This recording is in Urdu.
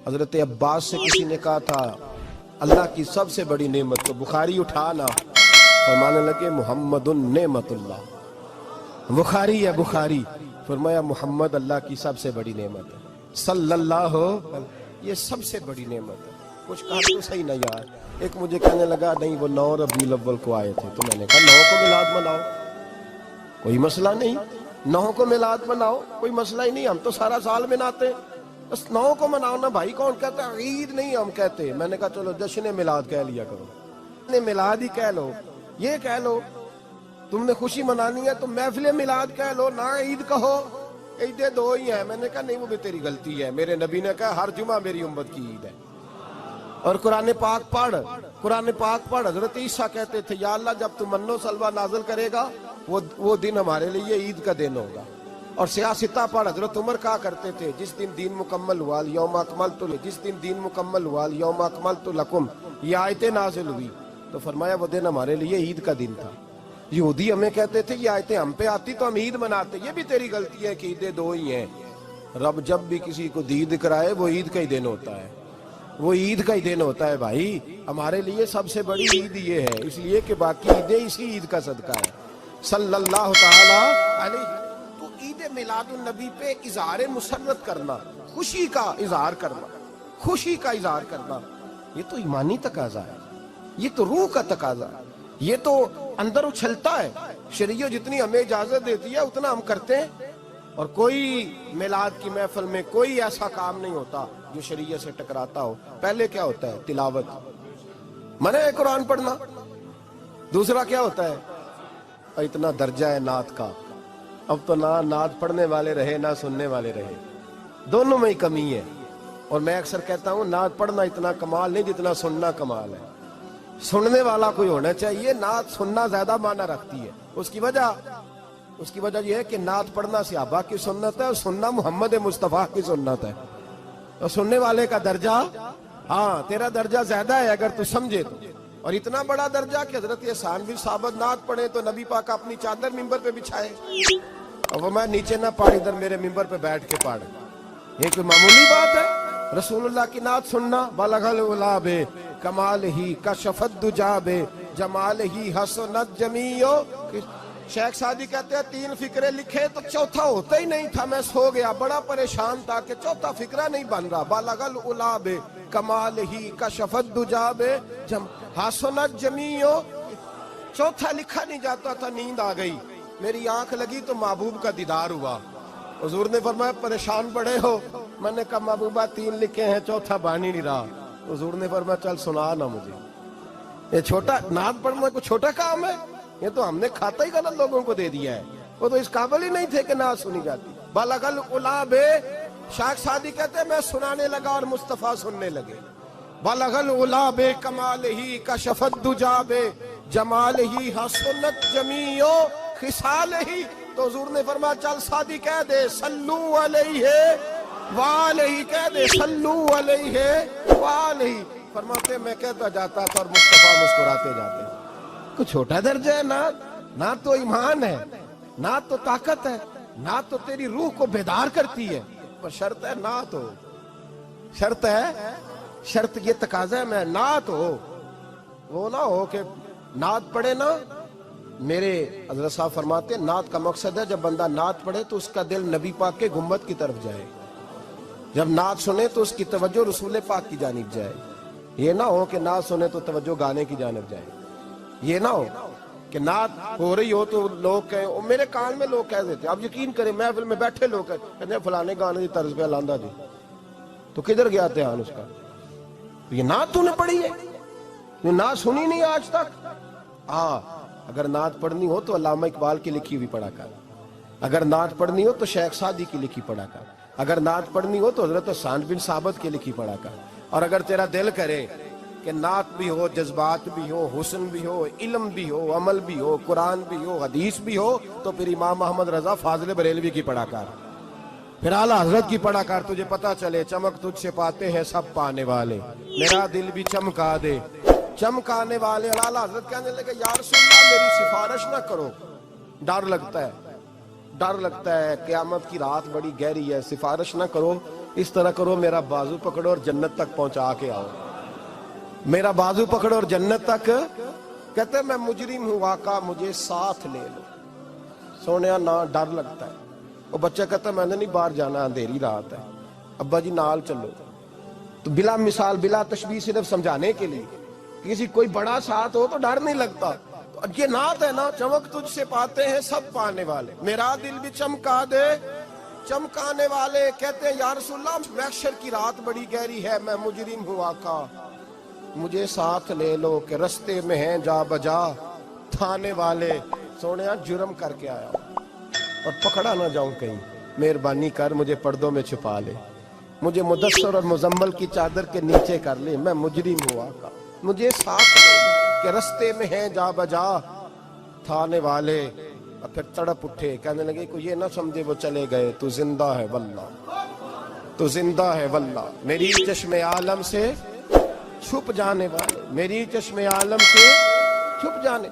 حضرت عباس سے کسی نے کہا تھا اللہ کی سب سے بڑی نعمت، تو بخاری اٹھانا، فرمانے لگے محمد نعمت اللہ، بخاری ہے بخاری، فرمایا محمد اللہ کی سب سے بڑی نعمت ہے، صلی اللہ، یہ سب سے بڑی نعمت ہے۔ کچھ کہا تو صحیح نہ یار، ایک مجھے کہنے لگا نہیں وہ 9 ربیع الاول کو آئے تھے، تو میں نے کہا 9 کو میلاد مناؤ، کوئی مسئلہ نہیں، 9 کو میلاد مناؤ، کوئی مسئلہ ہی نہیں، ہم تو سارا سال مناتے ہیں، بس 9 کو مناؤ نا بھائی، کون کہتا ہے عید نہیں ہم کہتے۔ میں نے کہا چلو جشن میلاد کہہ لیا کرو، میلاد ہی کہہ لو، یہ کہہ لو، تم نے خوشی منانی ہے تو محفل میلاد کہہ لو، نہ عید کہو، عیدیں 2 ہی ہیں۔ میں نے کہا نہیں وہ بھی تیری غلطی ہے، میرے نبی نے کہا ہر جمعہ میری امت کی عید ہے۔ اور قرآن پاک پڑھ، قرآن پاک پڑھ، حضرت عیسیٰ کہتے تھے یا اللہ جب تم من و سلوہ نازل کرے گا وہ دن ہمارے لیے عید کا دن ہوگا۔ اور سیاستہ پڑھ، حضرت عمر کہا کرتے تھے جس دن دین مکمل ہوا یوم اکملت، جس دن دین مکمل ہوا یوم اکملت لکم، یہ آیتیں نازل ہوئی تو فرمایا وہ دن ہمارے لیے عید کا دن تھا۔ یہودی ہمیں کہتے تھے یہ آیتیں ہم پہ آتی تو ہم عید مناتے، یہ بھی تیری غلطی ہے کہ عیدیں 2 ہی ہیں۔ رب جب بھی کسی کو دید کرائے وہ عید کا ہی دن ہوتا ہے، وہ عید کا ہی دن ہوتا ہے بھائی۔ ہمارے لیے سب سے بڑی عید یہ ہے، اس لیے کہ باقی عیدیں اسی عید کا صدقہ ہے، صلی اللہ تعالی علیہ۔ تو عید میلاد النبی پہ اظہار مسرت کرنا، خوشی کا اظہار کرنا، خوشی کا اظہار کرنا، یہ تو ایمانی تقاضا ہے، یہ تو روح کا تقاضا ہے، یہ تو اندر اچھلتا ہے۔ شریعت جتنی ہمیں اجازت دیتی ہے اتنا ہم کرتے ہیں، اور کوئی میلاد کی محفل میں کوئی ایسا کام نہیں ہوتا جو شریعت سے ٹکراتا ہو۔ پہلے کیا ہوتا ہے؟ تلاوت، منع ہے قرآن پڑھنا۔ دوسرا کیا ہوتا ہے؟ اتنا درجہ ہے نعت کا، اب تو نہ نعت پڑھنے والے رہے نہ سننے والے رہے، دونوں میں ہی کمی ہے۔ اور میں اکثر کہتا ہوں نعت پڑھنا اتنا کمال نہیں جتنا سننا کمال ہے، سننے والا کوئی ہونا چاہیے، نعت سننا زیادہ معنی رکھتی ہے۔ اس کی وجہ یہ ہے کہ نعت پڑھنا صحابہ کی سنت ہے اور سننا محمد مصطفیٰ کی سنت ہے، اور سننے والے کا درجہ، ہاں تیرا درجہ زیادہ ہے اگر تو سمجھے تو۔ اور اتنا بڑا درجہ کہ حضرت احسان بن ثابت نعت پڑھے تو نبی پاک اپنی چادر ممبر پہ بچھائے اور وہ میں نیچے نہ پڑھ، ادھر میرے ممبر پہ بیٹھ کے پڑھ، یہ کوئی معمولی بات ہے؟ رسول اللہ کی نعت سننا، بلغ العلا بے کمال ہی کشفت دجا بے جمال ہی حسنت جمیع۔ شیخ سعدی کہتے ہیں 3 فقرے لکھے تو چوتھا ہوتا ہی نہیں تھا، میں سو گیا، بڑا پریشان تھا کہ چوتھا فقرہ نہیں بن رہا۔ بلغ العلا بے کمال ہی کشفت دجا بے حسنت جمیع، چوتھا لکھا نہیں جاتا تھا، نیند آ گئی، میری آنکھ لگی تو محبوب کا دیدار ہوا۔ حضور نے فرمایا پریشان پڑے ہو؟ میں نے کہا محبوبہ 3 لکھے ہیں چوتھا بن ہی نہیں رہا۔ حضور نے فرمایا چل سنا نا مجھے، یہ چھوٹا نعت پڑھنا کوئی چھوٹا کام ہے؟ یہ تو ہم نے کھاتا ہی غلط لوگوں کو دے دیا ہے، وہ تو اس قابل ہی نہیں تھے کہ نعت سنی جاتی۔ بلغ العلا بے، شیخ سعدی کہتے ہیں میں سنانے لگا اور مصطفیٰ سننے لگے۔ بلغ العلا بے کمال ہی کشفت دجا بے جمال ہی حسنت جمیع خصال ہی۔ تو حضور نے فرمایا چل سعدی کہہ دے صلو علیہ وآلہ، کہہ دے صلو علیہ وآلہ۔ فرماتے میں کہتا جاتا تھا اور مصطفیٰ مسکراتے جاتے۔ کوئی چھوٹا درجہ ہے نعت؟ نعت تو ایمان ہے، نعت تو طاقت ہے، نعت تو تیری روح کو بیدار کرتی ہے، پر شرط ہے نعت ہو، شرط ہے، شرط یہ تقاضا ہے میں نعت ہو، وہ نہ ہو کہ نعت پڑھے نا۔ میرے حضرت صاحب فرماتے ہیں نعت کا مقصد ہے جب بندہ نعت پڑھے تو اس کا دل نبی پاک کے گنبد کی طرف جائے، جب نعت سنے تو اس کی توجہ رسول پاک کی جانب جائے، یہ نہ ہو کہ نعت سنے تو توجہ گانے کی جانب جائے، یہ نہ ہو کہ نعت ہو رہی ہو تو لوگ کہیں، میرے کان میں لوگ کہہ دیتے، آپ یقین کریں محفل میں بیٹھے لوگ کہتے ہیں فلانے گانے کی طرز پہ لاندہ جی، تو کدھر گیا دھیان اس کا؟ یہ نعت تو نے پڑھی ہے، یہ نعت سنی نہیں آج تک؟ ہاں اگر نعت پڑھنی ہو تو علامہ اقبال کی لکھی ہوئی پڑھا کر، اگر نعت پڑھنی ہو تو شیخ سعدی کی لکھی پڑھا کر، اگر نعت پڑھنی ہو تو حضرت احسان بن ثابت کی لکھی پڑھا کر، اور اگر تیرا دل کرے کہ نعت بھی ہو، جذبات بھی ہو، حسن بھی ہو، علم بھی ہو، عمل بھی ہو، قرآن بھی ہو، حدیث بھی ہو، تو پھر امام محمد رضا فاضل بریلوی کی پڑھا کر، پھر اعلیٰ حضرت کی پڑھا کر، تجھے پتا چلے چمک تجھ سے پاتے ہیں سب پانے والے، میرا دل بھی چمکا دے چمکانے والے۔ اعلیٰ حضرت کہنے لگے یا رسول اللہ میری سفارش نہ کرو، ڈر لگتا ہے، ڈر لگتا ہے، قیامت کی رات بڑی گہری ہے، سفارش نہ کرو اس طرح کرو میرا بازو پکڑو اور جنت تک پہنچا کے آؤ، میرا بازو پکڑو اور جنت تک. کہتے میں مجرم ہوں آقا مجھے ساتھ لے لو. سونے نہ ڈر لگتا ہے. وہ بچہ کہتا ہے میں نے نہیں باہر جانا، اندھیری رات ہے. ابا جی نال چلو. تو بلا مثال بلا تشبیہ صرف سمجھانے کے لیے، کسی کوئی بڑا ساتھ ہو تو ڈر نہیں لگتا. تو یہ نعت ہے نا، چمک تجھ سے پاتے ہیں سب پانے والے، میرا دل بھی چمکا دے چمکانے والے. کہتے ہیں یا رسول اللہ محشر کی رات بڑی گہری ہے، میں مجرم ہوں آقا مجھے ساتھ لے لو کہ رستے میں ہیں جا بجا تھانے والے. سونے جرم کر کے آیا اور پکڑا نہ جاؤں کہیں، مہربانی کر مجھے پردوں میں چھپا لے، مجھے مدثر اور مزمل کی چادر کے نیچے کر لے، میں مجرم ہوں آقا مجھے ساتھ لے کہ رستے میں ہیں جا بجا تھانے والے. اور پھر تڑپ اٹھے، کہنے لگے کوئی یہ نہ سمجھے وہ چلے گئے، تو زندہ ہے واللہ تو زندہ ہے واللہ. میری چشم عالم سے چھپ جانے والے، میری چشم عالم سے چھپ جانے